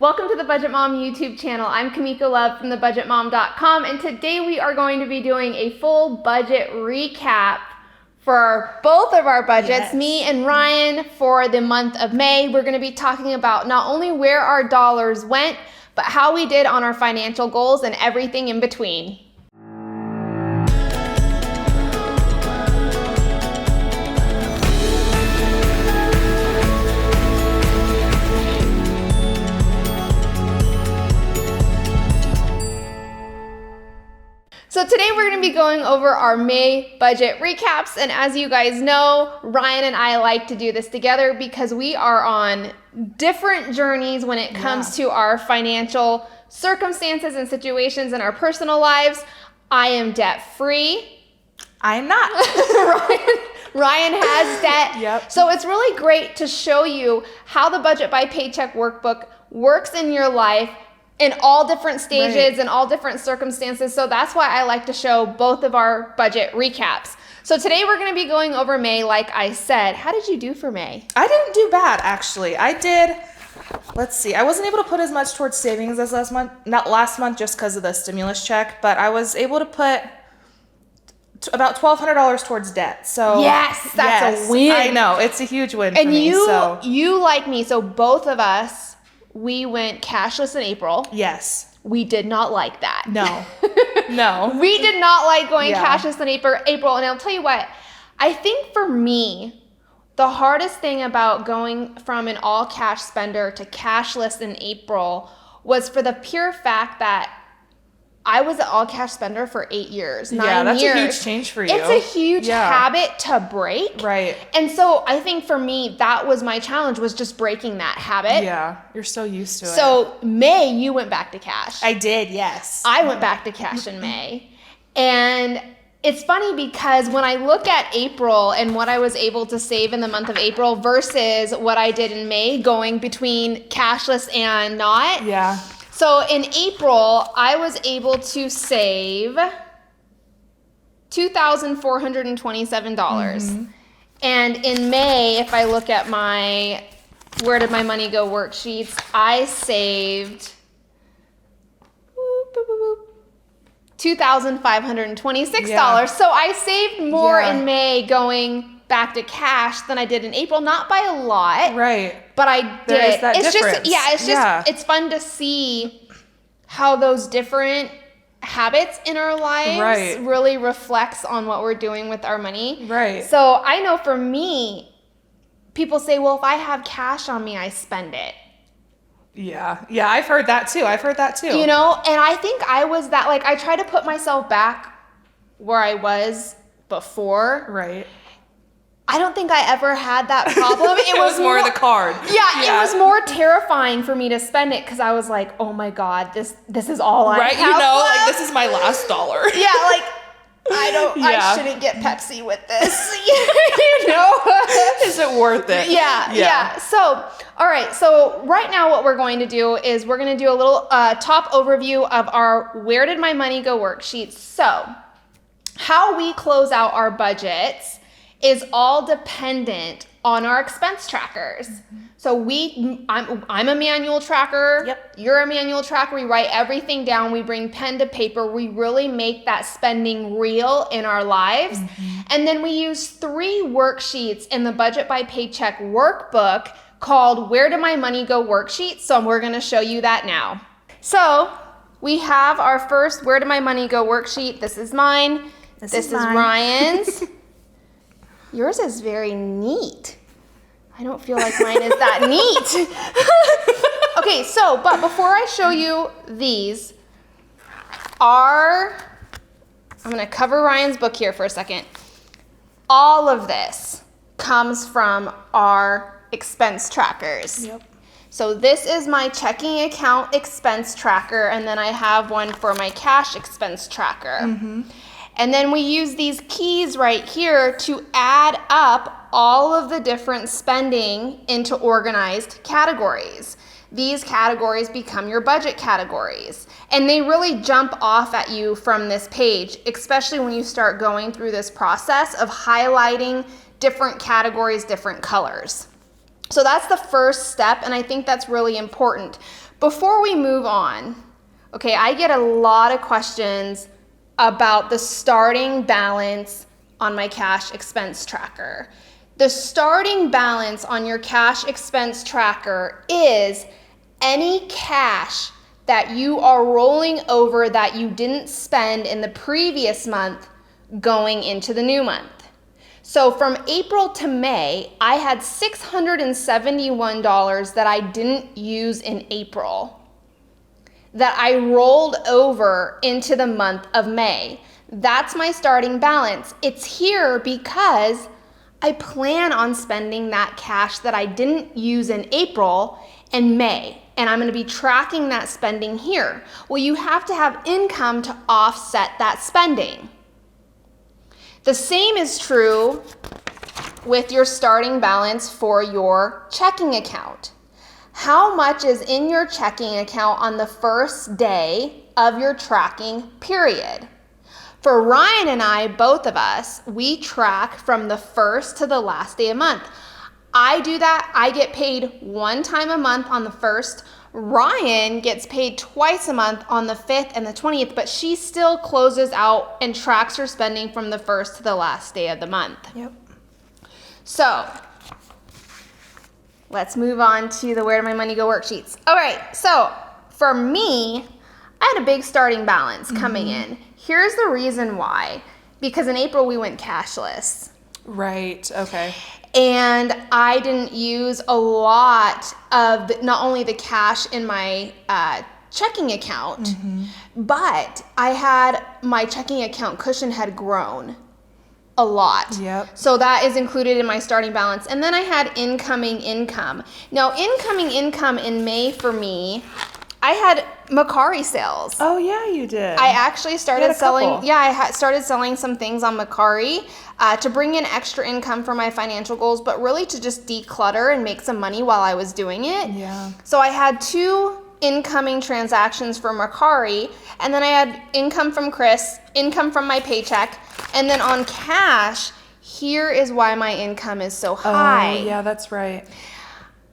Welcome to the Budget Mom YouTube channel. I'm Kamiko Love from thebudgetmom.com, and today we are going to be doing a full budget recap for both of our budgets, me and Ryan, for the month of May. We're going to be talking about not only where our dollars went, but how we did on our financial goals and everything in between. So today we're going to be going over our May budget recaps, and as you guys know, Ryan and I like to do this together because we are on different journeys when it comes to our financial circumstances and situations in our personal lives. I am debt-free. I am not. Ryan has debt. Yep. So it's really great to show you how the Budget by Paycheck workbook works in your life in all different stages and all different circumstances. So that's why I like to show both of our budget recaps. So today we're going to be going over May, like I said. How did you do for May? I didn't do bad, actually. I did, let's see, I wasn't able to put as much towards savings as last month, not last month just because of the stimulus check, but I was able to put about $1,200 towards debt. So yes, that's a win. I know, it's a huge win for me. And you like me, so both of us, we went cashless in April. Yes. We did not like that. No. No. We did not like going cashless in April. And I'll tell you what, I think for me, the hardest thing about going from an all cash spender to cashless in April was for the pure fact that I was an all cash spender for 8 years, 9 years. Yeah, that's a huge change for you. It's a huge habit to break. Right. And so I think for me, that was my challenge, was just breaking that habit. Yeah, you're so used to it. So May, you went back to cash. I did, yes. I went back to cash in May. And it's funny because when I look at April and what I was able to save in the month of April versus what I did in May, going between cashless and not. Yeah. So in April, I was able to save $2,427. And in May, if I look at my Where Did My Money Go worksheets, I saved $2,526. Yeah. So I saved more in May going back to cash than I did in April, not by a lot. Right. But I did. There is that difference. It's fun to see how those different habits in our lives really reflects on what we're doing with our money. Right. So I know for me, people say, well, if I have cash on me, I spend it. Yeah. Yeah, I've heard that too. You know, and I think I was that, like, I try to put myself back where I was before. Right. I don't think I ever had that problem. It was more the card. Yeah, it was more terrifying for me to spend it because I was like, oh my God, this is all I have. Right, you know, like, this is my last dollar. Yeah, like, I shouldn't get Pepsi with this. You know? Is it worth it? Yeah. So, all right. So right now what we're going to do is we're going to do a little top overview of our Where Did My Money Go worksheets. So how we close out our budgets is all dependent on our expense trackers. So I'm a manual tracker. Yep. You're a manual tracker. We write everything down. We bring pen to paper. We really make that spending real in our lives. And then we use 3 worksheets in the Budget by Paycheck workbook called Where Did My Money Go worksheet. So we're gonna show you that now. So we have our first Where Did My Money Go worksheet. This is mine. This is Ryan's. Yours is very neat. I don't feel like mine is that neat. Okay, so, but before I show you these, I'm gonna cover Ryan's book here for a second. All of this comes from our expense trackers. Yep. So this is my checking account expense tracker, and then I have one for my cash expense tracker. And then we use these keys right here to add up all of the different spending into organized categories. These categories become your budget categories. And they really jump off at you from this page, especially when you start going through this process of highlighting different categories, different colors. So that's the first step, and I think that's really important. before we move on, okay, I get a lot of questions about the starting balance on my cash expense tracker. The starting balance on your cash expense tracker is any cash that you are rolling over that you didn't spend in the previous month going into the new month. So from April to May, I had $671 that I didn't use in April that I rolled over into the month of May. That's my starting balance. It's here because I plan on spending that cash that I didn't use in April and May, and I'm gonna be tracking that spending here. Well, you have to have income to offset that spending. The same is true with your starting balance for your checking account. How much is in your checking account on the first day of your tracking period? For Ryan and I, both of us, we track from the first to the last day of the month. I do that. I get paid one time a month on the first. Ryan gets paid twice a month on the 5th and the 20th, but she still closes out and tracks her spending from the first to the last day of the month. Yep. So let's move on to the Where Did My Money Go worksheets. All right, so for me, I had a big starting balance coming in. Here's the reason why. Because in April, we went cashless. Right, okay. And I didn't use a lot of not only the cash in my checking account, but I had my checking account cushion had grown a lot. Yep. So that is included in my starting balance. And then I had incoming income. Now, incoming income in May for me, I had Macari sales. Oh, yeah, you did. I actually started You had a selling, couple. started selling some things on Macari to bring in extra income for my financial goals, but really to just declutter and make some money while I was doing it. Yeah. So I had 2 incoming transactions for Macari, and then I had income from Chris, income from my paycheck, and then on cash, here is why my income is so high. Oh, yeah, that's right.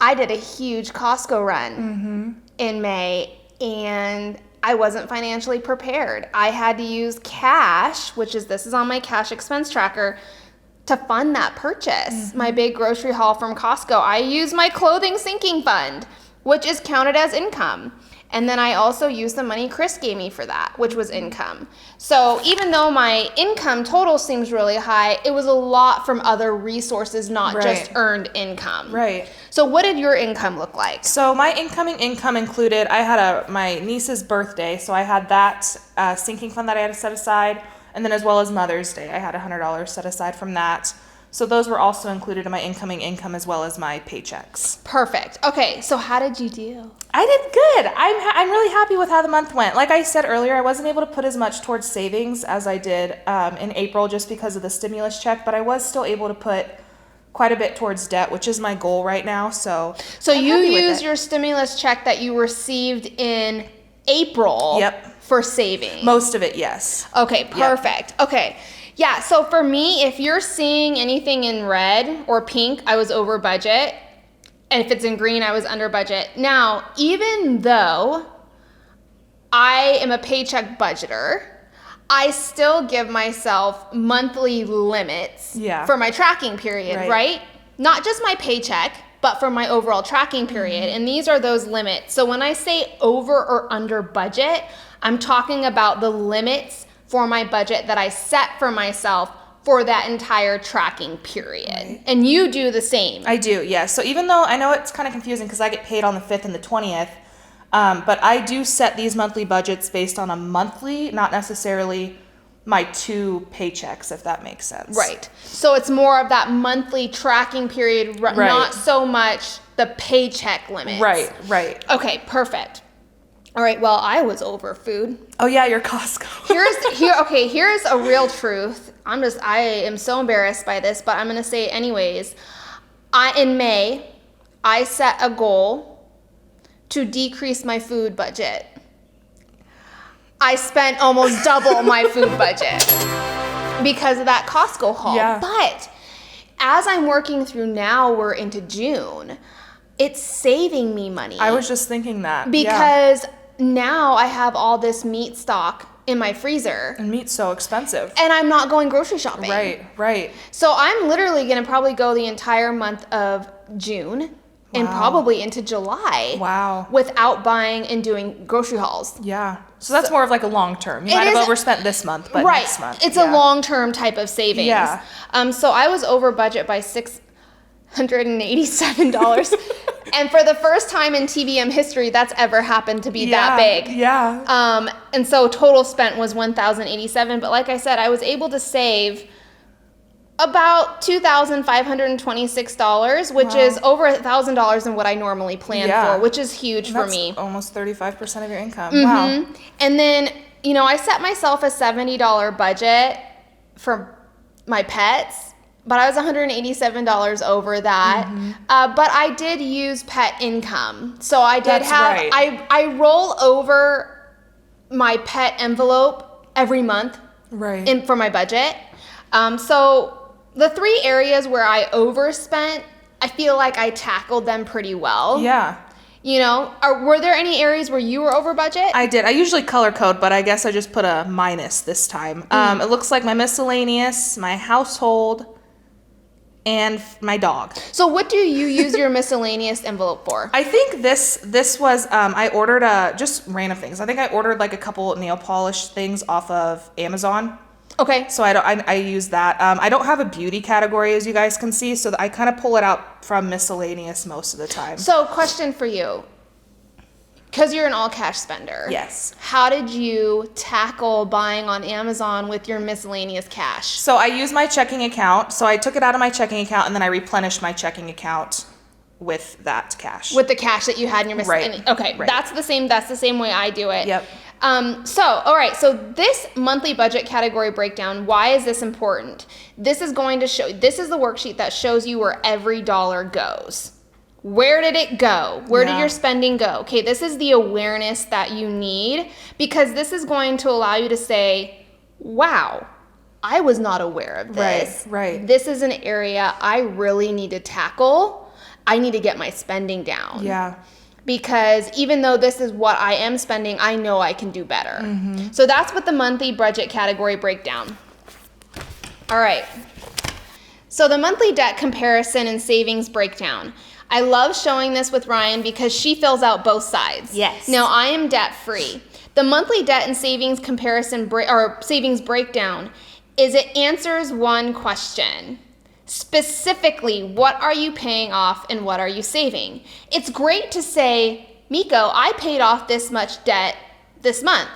I did a huge Costco run in May, and I wasn't financially prepared. I had to use cash, this is on my cash expense tracker, to fund that purchase. My big grocery haul from Costco. I used my clothing sinking fund, which is counted as income. And then I also used the money Chris gave me for that, which was income. So even though my income total seems really high, it was a lot from other resources, not just earned income. Right. So what did your income look like? So my incoming income included, I had my niece's birthday, so I had that sinking fund that I had to set aside, and then as well as Mother's Day, I had $100 set aside from that. So those were also included in my incoming income as well as my paychecks. Perfect. Okay, so how did you do? I did good. I'm really happy with how the month went. Like I said earlier, I wasn't able to put as much towards savings as I did in April just because of the stimulus check, but I was still able to put quite a bit towards debt, which is my goal right now. So you used your stimulus check that you received in April for saving. Most of it, yes. Okay, perfect. Yep. Okay. Yeah, so for me, if you're seeing anything in red or pink, I was over budget. And if it's in green, I was under budget. Now, even though I am a paycheck budgeter, I still give myself monthly limits for my tracking period, right? Not just my paycheck, but for my overall tracking period. And these are those limits. So when I say over or under budget, I'm talking about the limits for my budget that I set for myself for that entire tracking period. Right. And you do the same. I do, yes. So even though I know it's kind of confusing because I get paid on the 5th and the 20th, but I do set these monthly budgets based on a monthly, not necessarily my 2 paychecks, if that makes sense. Right. So it's more of that monthly tracking period, not so much the paycheck limits. Right. Okay, perfect. All right, well, I was over food. Oh yeah, your Costco. Here's a real truth. I am so embarrassed by this, but I'm gonna say it anyways. In May, I set a goal to decrease my food budget. I spent almost double my food budget because of that Costco haul. Yeah. But as I'm working through now, we're into June, it's saving me money. I was just thinking that. Because now I have all this meat stock in my freezer. And meat's so expensive. And I'm not going grocery shopping. Right. So I'm literally going to probably go the entire month of June and probably into July. Wow. Without buying and doing grocery hauls. Yeah. So that's more of like a long term. You might have overspent this month, but next month. It's a long term type of savings. Yeah. So I was over budget by $687. And for the first time in TBM history, that's ever happened to be that big. Yeah. And so total spent was $1,087. But like I said, I was able to save about $2,526, which is over $1,000 than what I normally plan for, which is huge for me. Almost 35% of your income. Wow. And then, I set myself a $70 budget for my pets, but I was $187 over that. But I did use pet income. So I did I roll over my pet envelope every month for my budget. So the 3 areas where I overspent, I feel like I tackled them pretty well. Yeah. Were there any areas where you were over budget? I did. I usually color code, but I guess I just put a minus this time. It looks like my miscellaneous, my household, and my dog. So what do you use your miscellaneous envelope for? I think this was, I ordered just random things. I think I ordered like a couple nail polish things off of Amazon. Okay. So I use that. I don't have a beauty category, as you guys can see, so I kind of pull it out from miscellaneous most of the time. So question for you. Because you're an all-cash spender. Yes. How did you tackle buying on Amazon with your miscellaneous cash? So I use my checking account. So I took it out of my checking account, and then I replenished my checking account with that cash. With the cash that you had in your miscellaneous. Right. Okay. Right. That's the same way I do it. Yep. All right. So this monthly budget category breakdown, why is this important? This is going to show, this is the worksheet that shows you where every dollar goes. Where did it go? Where did your spending go? Okay, this is the awareness that you need, because this is going to allow you to say, wow, I was not aware of this. Right. This is an area I really need to tackle. I need to get my spending down. Yeah. Because even though this is what I am spending, I know I can do better. So that's what the monthly budget category breakdown. All right. So the monthly debt comparison and savings breakdown. I love showing this with Ryan because she fills out both sides. Yes. Now I am debt free. The monthly debt and savings comparison or savings breakdown is it answers one question. Specifically, what are you paying off and what are you saving? It's great to say, Miko, I paid off this much debt this month.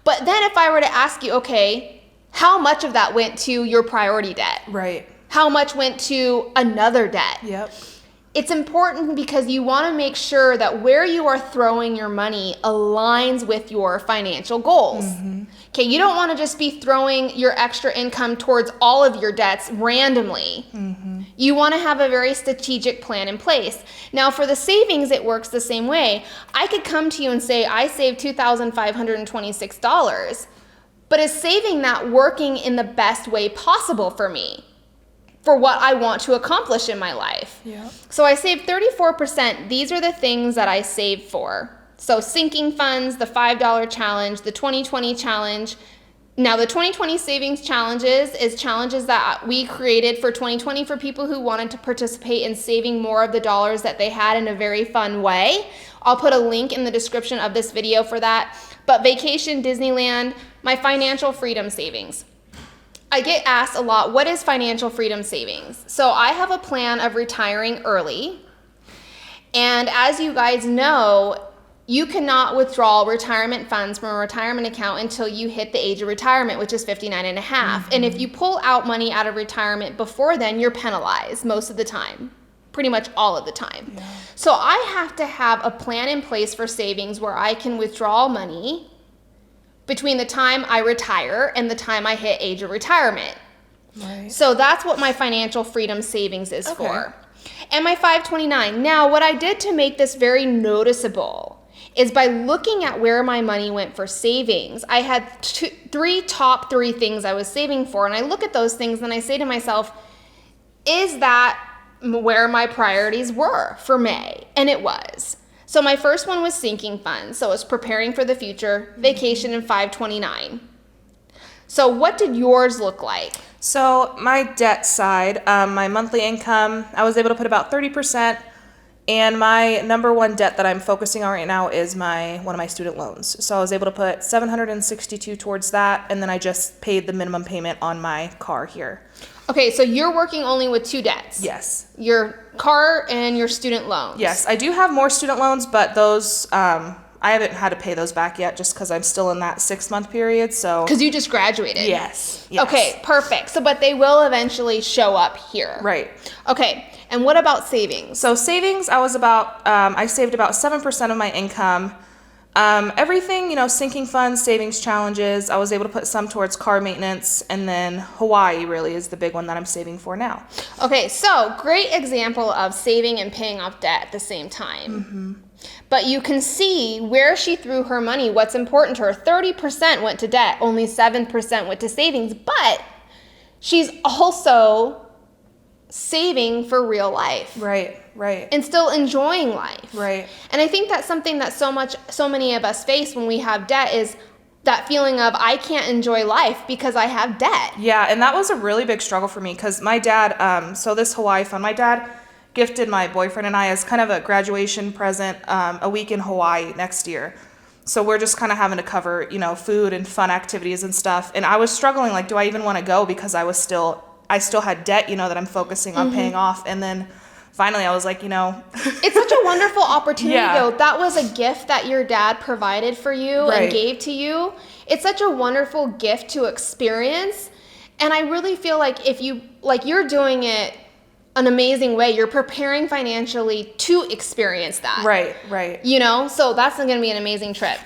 But then if I were to ask you, okay, how much of that went to your priority debt? Right. How much went to another debt? Yep. It's important because you want to make sure that where you are throwing your money aligns with your financial goals. Okay, you don't want to just be throwing your extra income towards all of your debts randomly. You want to have a very strategic plan in place. Now, for the savings, it works the same way. I could come to you and say, I saved $2,526, but is saving that working in the best way possible for me? For what I want to accomplish in my life. So I saved 34%. These are the things that I saved for. So sinking funds, the $5 challenge, the 2020 challenge. Now the 2020 savings challenges is challenges that we created for 2020 for people who wanted to participate in saving more of the dollars that they had in a very fun way. I'll put a link in the description of this video for that. But vacation, Disneyland, my financial freedom savings. I get asked a lot, what is financial freedom savings? So I have a plan of retiring early. And as you guys know, you cannot withdraw retirement funds from a retirement account until you hit the age of retirement, which is 59 and a half. And if you pull out money out of retirement before then, you're penalized most of the time, pretty much all of the time. So I have to have a plan in place for savings where I can withdraw money between the time I retire and the time I hit age of retirement. So that's what my financial freedom savings is for. And my 529. Now, what I did to make this very noticeable is by looking at where my money went for savings. I had top three things I was saving for, and I look at those things and I say to myself, is that where my priorities were for May, and it was. So my first one was sinking funds. So it was preparing for the future, vacation, and 529. So what did yours look like? So my debt side, my monthly income, I was able to put about 30%. And my number one debt that I'm focusing on right now is one of my student loans. So I was able to put $762 towards that, and then I just paid the minimum payment on my car here. Okay, so you're working only with two debts. Yes. Your car and your student loans. Yes, I do have more student loans, but those I haven't had to pay those back yet just because I'm still in that 6-month period. So because you just graduated. Yes. Okay, perfect. So, but they will eventually show up here. Right. Okay, and what about savings? So savings, I saved about 7% of my income. Everything, sinking funds, savings challenges, I was able to put some towards car maintenance, and then Hawaii really is the big one that I'm saving for now. Okay, so great example of saving and paying off debt at the same time. Mm-hmm. But you can see where she threw her money, what's important to her. 30% went to debt, only 7% went to savings, but she's also saving for real life. Right. And still enjoying life. Right. And I think that's something that so many of us face when we have debt is that feeling of I can't enjoy life because I have debt. Yeah, and that was a really big struggle for me because my dad, so this Hawaii fund, my dad gifted my boyfriend and I as kind of a graduation present a week in Hawaii next year. So we're just kind of having to cover, food and fun activities and stuff. And I was struggling, like, do I even want to go because I still had debt, that I'm focusing on paying off. And then finally I was like, It's such a wonderful opportunity, though. That was a gift that your dad provided for you and gave to you. It's such a wonderful gift to experience. And I really feel like you're doing it an amazing way. You're preparing financially to experience that. Right. So that's going to be an amazing trip.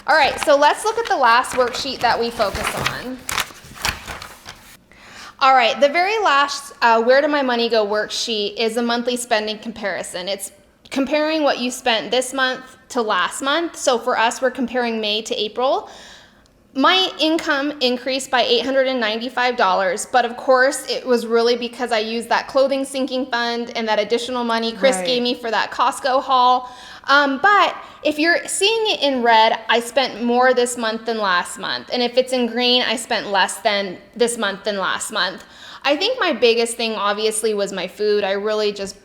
All right, so let's look at the last worksheet that we focus on. All right, the very last Where Did My Money Go worksheet is a monthly spending comparison. It's comparing what you spent this month to last month. So for us, we're comparing May to April. My income increased by $895, but of course it was really because I used that clothing sinking fund and that additional money Chris gave me for that Costco haul. But if you're seeing it in red, I spent more this month than last month. And if it's in green, I spent less than this month than last month. I think my biggest thing obviously was my food. I really just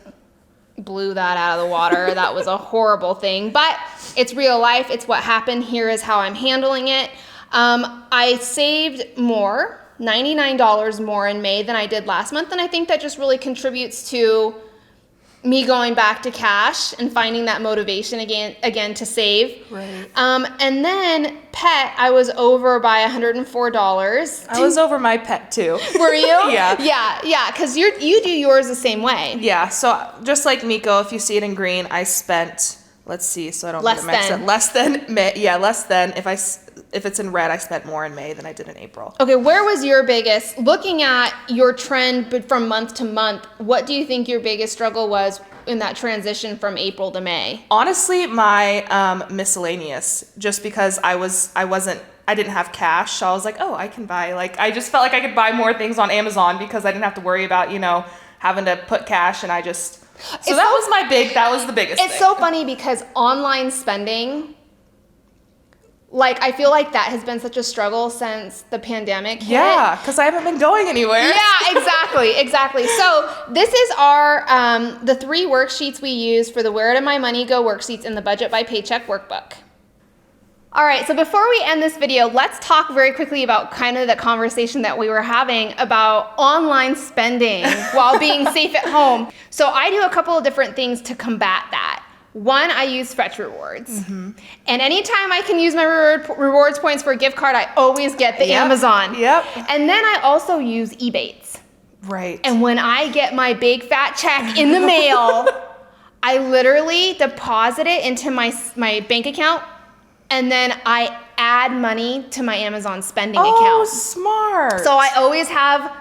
blew that out of the water. That was a horrible thing, but it's real life. It's what happened. Here is how I'm handling it. I saved more, $99 more in May than I did last month. And I think that just really contributes to me going back to cash and finding that motivation again to save. Right. And then pet, I was over by $104. I was over my pet too. Were you? Yeah. Yeah. Because you do yours the same way. Yeah. So just like Miko, if you see it in green, I spent, let's see, so I don't less than May. Yeah, less than. If it's in red, I spent more in May than I did in April. Okay, where was your biggest, looking at your trend from month to month, what do you think your biggest struggle was in that transition from April to May? Honestly, my miscellaneous, just because I didn't have cash, so I was like, oh, I can buy, I just felt like I could buy more things on Amazon because I didn't have to worry about, having to put cash, and that was the biggest thing. It's so funny because online spending, I feel like that has been such a struggle since the pandemic hit. Yeah, because I haven't been going anywhere. Yeah, exactly. So this is our the 3 worksheets we use for the Where Did My Money Go worksheets in the Budget by Paycheck workbook. All right, so before we end this video, let's talk very quickly about kind of the conversation that we were having about online spending while being safe at home. So I do a couple of different things to combat that. One, I use Fetch Rewards. And anytime I can use my rewards points for a gift card, I always get the Amazon. Yep. And then I also use Ebates. Right. And when I get my big fat check in the mail, I literally deposit it into my bank account, and then I add money to my Amazon spending account. Oh, smart. So I always have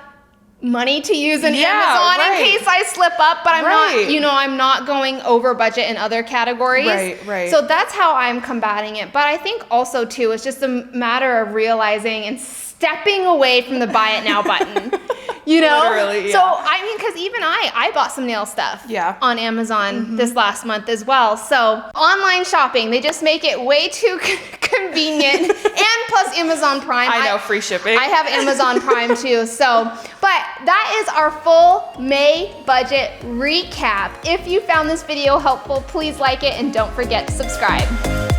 money to use in Amazon in case I slip up, but I'm not going over budget in other categories. Right. So that's how I'm combating it. But I think also too, it's just a matter of realizing and stepping away from the buy it now button. You know? Literally, yeah. So, I mean, because even I bought some nail stuff on Amazon this last month as well. So, online shopping, they just make it way too convenient. And plus Amazon Prime. I know, free shipping. I have Amazon Prime too. So, but that is our full May budget recap. If you found this video helpful, please like it and don't forget to subscribe.